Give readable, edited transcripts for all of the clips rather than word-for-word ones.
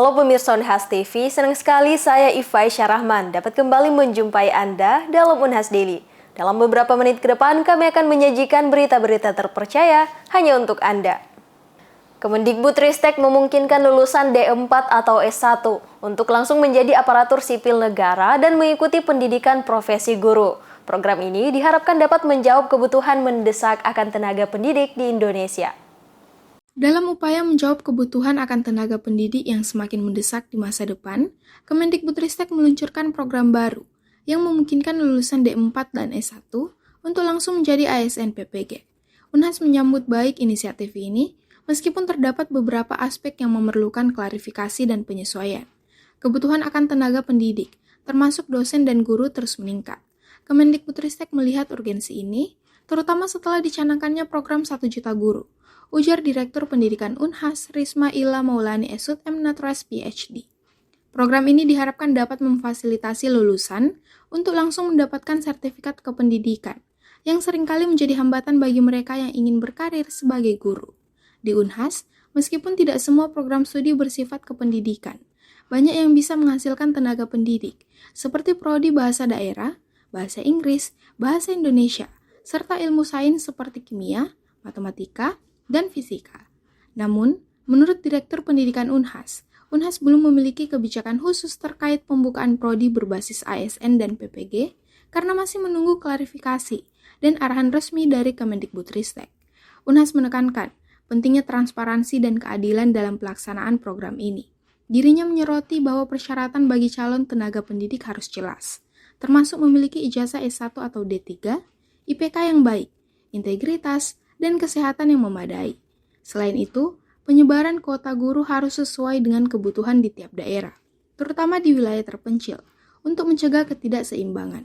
Halo pemirsa Unhas TV, senang sekali saya Ifai Syarahman dapat kembali menjumpai Anda dalam Unhas Daily. Dalam beberapa menit ke depan kami akan menyajikan berita-berita terpercaya hanya untuk Anda. Kemendikbudristek memungkinkan lulusan D4 atau S1 untuk langsung menjadi aparatur sipil negara dan mengikuti pendidikan profesi guru. Program ini diharapkan dapat menjawab kebutuhan mendesak akan tenaga pendidik di Indonesia. Dalam upaya menjawab kebutuhan akan tenaga pendidik yang semakin mendesak di masa depan, Kemendikbudristek meluncurkan program baru yang memungkinkan lulusan D4 dan S1 untuk langsung menjadi ASN PPG. Unhas menyambut baik inisiatif ini, meskipun terdapat beberapa aspek yang memerlukan klarifikasi dan penyesuaian. Kebutuhan akan tenaga pendidik, termasuk dosen dan guru terus meningkat. Kemendikbudristek melihat urgensi ini, terutama setelah dicanangkannya program 1 juta guru, ujar Direktur Pendidikan Unhas, Risma Ila Maulani Esud M. Natras PhD. Program ini diharapkan dapat memfasilitasi lulusan untuk langsung mendapatkan sertifikat kependidikan, yang seringkali menjadi hambatan bagi mereka yang ingin berkarir sebagai guru. Di Unhas, meskipun tidak semua program studi bersifat kependidikan, banyak yang bisa menghasilkan tenaga pendidik, seperti prodi bahasa daerah, bahasa Inggris, bahasa Indonesia, serta ilmu sains seperti kimia, matematika, dan fisika. Namun, menurut Direktur Pendidikan Unhas belum memiliki kebijakan khusus terkait pembukaan prodi berbasis ASN dan PPG karena masih menunggu klarifikasi dan arahan resmi dari Kemendikbudristek. Unhas menekankan pentingnya transparansi dan keadilan dalam pelaksanaan program ini. Dirinya menyoroti bahwa persyaratan bagi calon tenaga pendidik harus jelas, termasuk memiliki ijazah S1 atau D3, IPK yang baik, integritas, dan kesehatan yang memadai. Selain itu, penyebaran kuota guru harus sesuai dengan kebutuhan di tiap daerah, terutama di wilayah terpencil, untuk mencegah ketidakseimbangan.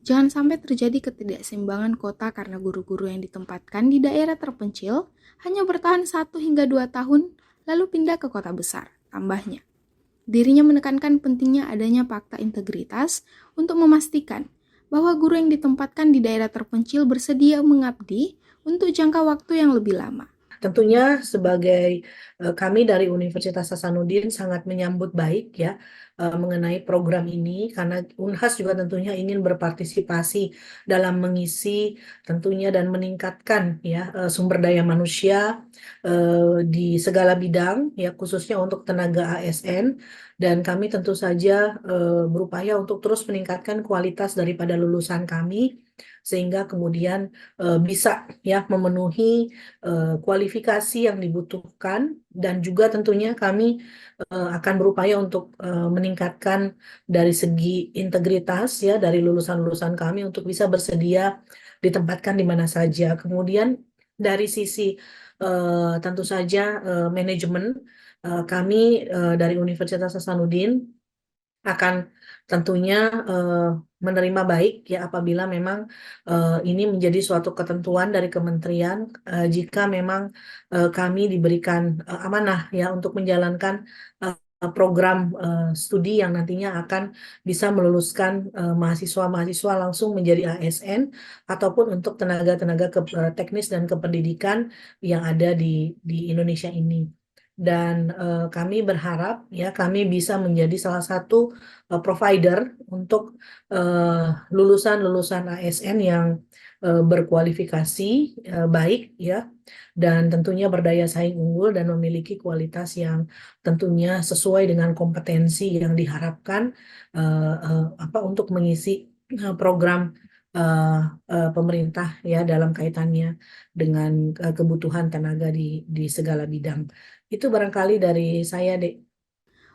Jangan sampai terjadi ketidakseimbangan kuota karena guru-guru yang ditempatkan di daerah terpencil hanya bertahan 1 hingga 2 tahun, lalu pindah ke kota besar, tambahnya. Dirinya menekankan pentingnya adanya fakta integritas untuk memastikan bahwa guru yang ditempatkan di daerah terpencil bersedia mengabdi untuk jangka waktu yang lebih lama. Tentunya sebagai kami dari Universitas Hasanuddin sangat menyambut baik ya mengenai program ini karena Unhas juga tentunya ingin berpartisipasi dalam mengisi tentunya dan meningkatkan ya sumber daya manusia di segala bidang ya khususnya untuk tenaga ASN dan kami tentu saja berupaya untuk terus meningkatkan kualitas daripada lulusan kami sehingga kemudian bisa ya memenuhi kualifikasi yang dibutuhkan dan juga tentunya kami akan berupaya untuk meningkatkan dari segi integritas ya dari lulusan-lulusan kami untuk bisa bersedia ditempatkan di mana saja. Kemudian dari sisi tentu saja manajemen kami dari Universitas Hasanuddin akan tentunya menerima baik ya apabila memang ini menjadi suatu ketentuan dari kementerian jika memang kami diberikan amanah ya untuk menjalankan program studi yang nantinya akan bisa meluluskan mahasiswa-mahasiswa langsung menjadi ASN ataupun untuk tenaga-tenaga teknis dan kependidikan yang ada di Indonesia ini. Dan kami berharap ya kami bisa menjadi salah satu provider untuk lulusan-lulusan ASN yang berkualifikasi baik ya dan tentunya berdaya saing unggul dan memiliki kualitas yang tentunya sesuai dengan kompetensi yang diharapkan untuk mengisi program pemerintah ya dalam kaitannya dengan kebutuhan tenaga di segala bidang. Itu barangkali dari saya, Dek.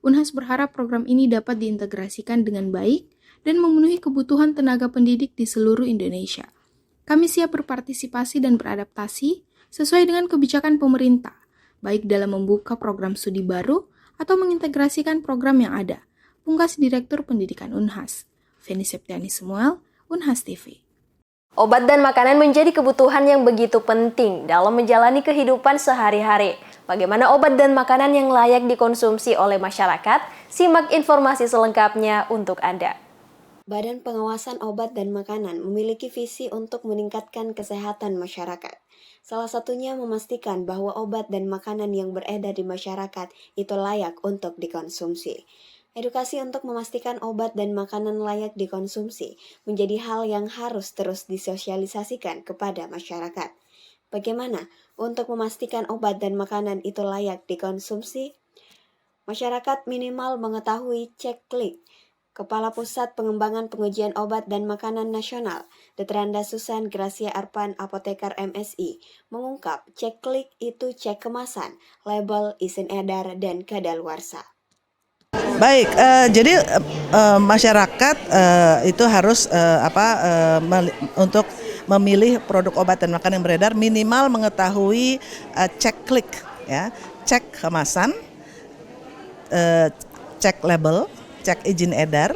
Unhas berharap program ini dapat diintegrasikan dengan baik dan memenuhi kebutuhan tenaga pendidik di seluruh Indonesia. Kami siap berpartisipasi dan beradaptasi sesuai dengan kebijakan pemerintah, baik dalam membuka program studi baru atau mengintegrasikan program yang ada. Pungkas Direktur Pendidikan Unhas, Feni Septiani Samuel, Unhas TV. Obat dan makanan menjadi kebutuhan yang begitu penting dalam menjalani kehidupan sehari-hari. Bagaimana obat dan makanan yang layak dikonsumsi oleh masyarakat? Simak informasi selengkapnya untuk Anda. Badan Pengawasan Obat dan Makanan memiliki visi untuk meningkatkan kesehatan masyarakat. Salah satunya memastikan bahwa obat dan makanan yang beredar di masyarakat itu layak untuk dikonsumsi. Edukasi untuk memastikan obat dan makanan layak dikonsumsi menjadi hal yang harus terus disosialisasikan kepada masyarakat. Bagaimana untuk memastikan obat dan makanan itu layak dikonsumsi? Masyarakat minimal mengetahui cek-klik. Kepala Pusat Pengembangan Pengujian Obat dan Makanan Nasional, Dr. Anda Susan Gracia Arpan, Apoteker MSI, mengungkap cek-klik itu cek kemasan, label, izin edar, dan kadaluarsa. Baik, jadi masyarakat itu harus untuk memilih produk obat dan makanan yang beredar minimal mengetahui cek-klik, ya, cek kemasan, cek label, cek izin edar,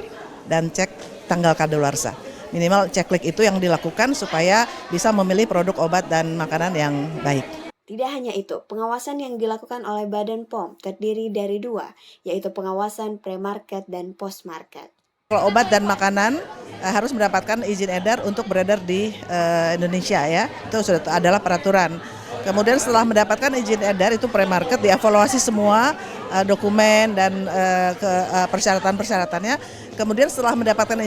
dan cek tanggal kadaluarsa. Minimal cek-klik itu yang dilakukan supaya bisa memilih produk obat dan makanan yang baik. Tidak hanya itu, pengawasan yang dilakukan oleh Badan POM terdiri dari dua, yaitu pengawasan pre-market dan post-market. Kalau obat dan makanan harus mendapatkan izin edar untuk beredar di Indonesia, ya, itu sudah adalah peraturan. Kemudian setelah mendapatkan izin edar itu pre-market, dievaluasi semua dokumen dan persyaratan-persyaratannya. Kemudian setelah mendapatkan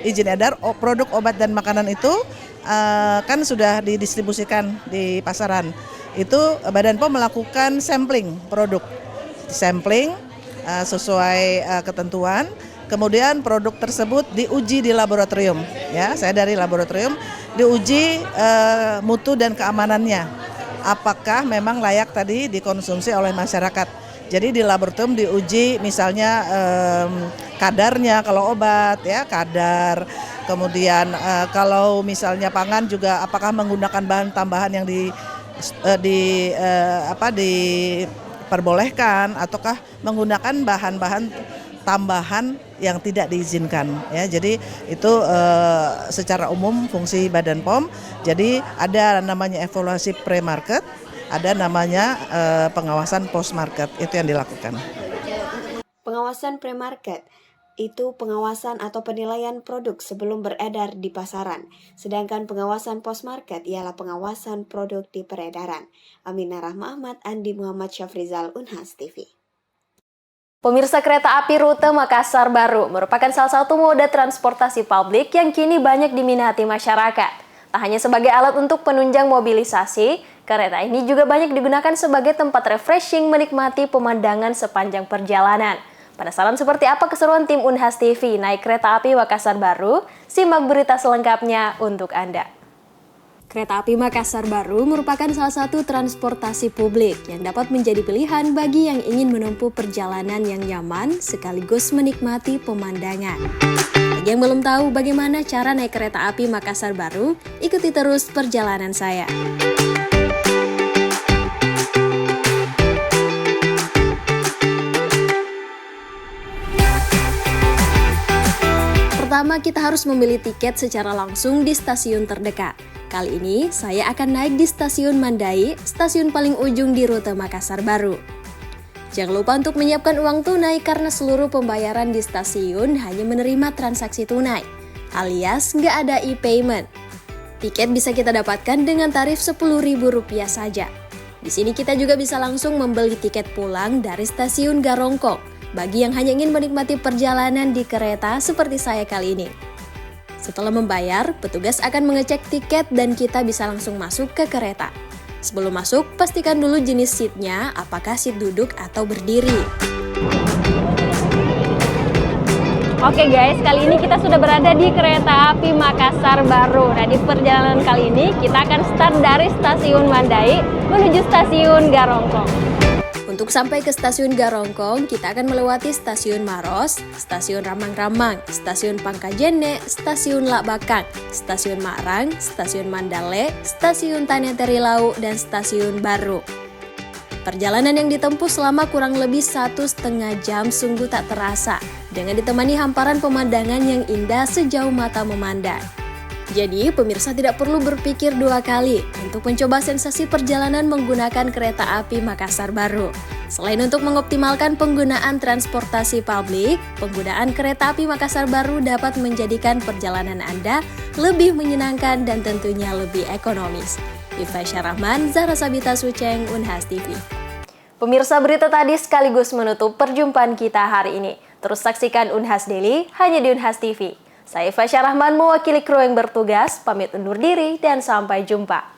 izin edar, produk obat dan makanan itu kan sudah didistribusikan di pasaran. Itu Badan POM melakukan sampling produk, sesuai ketentuan. Kemudian produk tersebut diuji di laboratorium, ya, saya dari laboratorium, diuji mutu dan keamanannya, apakah memang layak tadi dikonsumsi oleh masyarakat. Jadi di laboratorium diuji misalnya kadarnya kalau obat, ya, kadar. Kemudian kalau misalnya pangan juga apakah menggunakan bahan tambahan yang diperbolehkan ataukah menggunakan bahan-bahan tambahan yang tidak diizinkan, ya. Jadi itu secara umum fungsi Badan POM. Jadi ada namanya evaluasi pre-market, ada namanya pengawasan post-market, itu yang dilakukan. Pengawasan pre-market itu pengawasan atau penilaian produk sebelum beredar di pasaran. Sedangkan pengawasan post-market ialah pengawasan produk di peredaran. Aminah Rahma Ahmad, Andi Muhammad Syafrizal, Unhas TV. Pemirsa, kereta api rute Makassar Baru merupakan salah satu moda transportasi publik yang kini banyak diminati masyarakat. Tak hanya sebagai alat untuk penunjang mobilisasi, kereta ini juga banyak digunakan sebagai tempat refreshing menikmati pemandangan sepanjang perjalanan. Penasaran seperti apa keseruan tim Unhas TV naik kereta api Makassar Baru? Simak berita selengkapnya untuk Anda. Kereta api Makassar Baru merupakan salah satu transportasi publik yang dapat menjadi pilihan bagi yang ingin menempuh perjalanan yang nyaman sekaligus menikmati pemandangan. Bagi yang belum tahu bagaimana cara naik kereta api Makassar Baru, ikuti terus perjalanan saya. Pertama, kita harus membeli tiket secara langsung di stasiun terdekat. Kali ini, saya akan naik di Stasiun Mandai, stasiun paling ujung di rute Makassar Baru. Jangan lupa untuk menyiapkan uang tunai karena seluruh pembayaran di stasiun hanya menerima transaksi tunai, alias nggak ada e-payment. Tiket bisa kita dapatkan dengan tarif Rp10.000 saja. Di sini kita juga bisa langsung membeli tiket pulang dari Stasiun Garongkong, bagi yang hanya ingin menikmati perjalanan di kereta seperti saya kali ini. Setelah membayar, petugas akan mengecek tiket dan kita bisa langsung masuk ke kereta. Sebelum masuk, pastikan dulu jenis seatnya, apakah seat duduk atau berdiri. Oke guys, kali ini kita sudah berada di kereta api Makassar Baru. Nah, di perjalanan kali ini kita akan start dari Stasiun Mandai menuju Stasiun Garongkong. Untuk sampai ke Stasiun Garongkong, kita akan melewati Stasiun Maros, Stasiun Ramang-Ramang, Stasiun Pangkajene, Stasiun Lakbakang, Stasiun Marang, Stasiun Mandale, Stasiun Taneteri-Lau, dan Stasiun Baru. Perjalanan yang ditempuh selama kurang lebih 1,5 jam sungguh tak terasa, dengan ditemani hamparan pemandangan yang indah sejauh mata memandang. Jadi, pemirsa tidak perlu berpikir dua kali untuk mencoba sensasi perjalanan menggunakan kereta api Makassar Baru. Selain untuk mengoptimalkan penggunaan transportasi publik, penggunaan kereta api Makassar Baru dapat menjadikan perjalanan Anda lebih menyenangkan dan tentunya lebih ekonomis. Ifai Syarahman, Zahra Sabita Suceng, Unhas TV. Pemirsa, berita tadi sekaligus menutup perjumpaan kita hari ini. Terus saksikan Unhas Daily hanya di Unhas TV. Saya Ifai Syarahman mewakili kru yang bertugas, pamit undur diri dan sampai jumpa.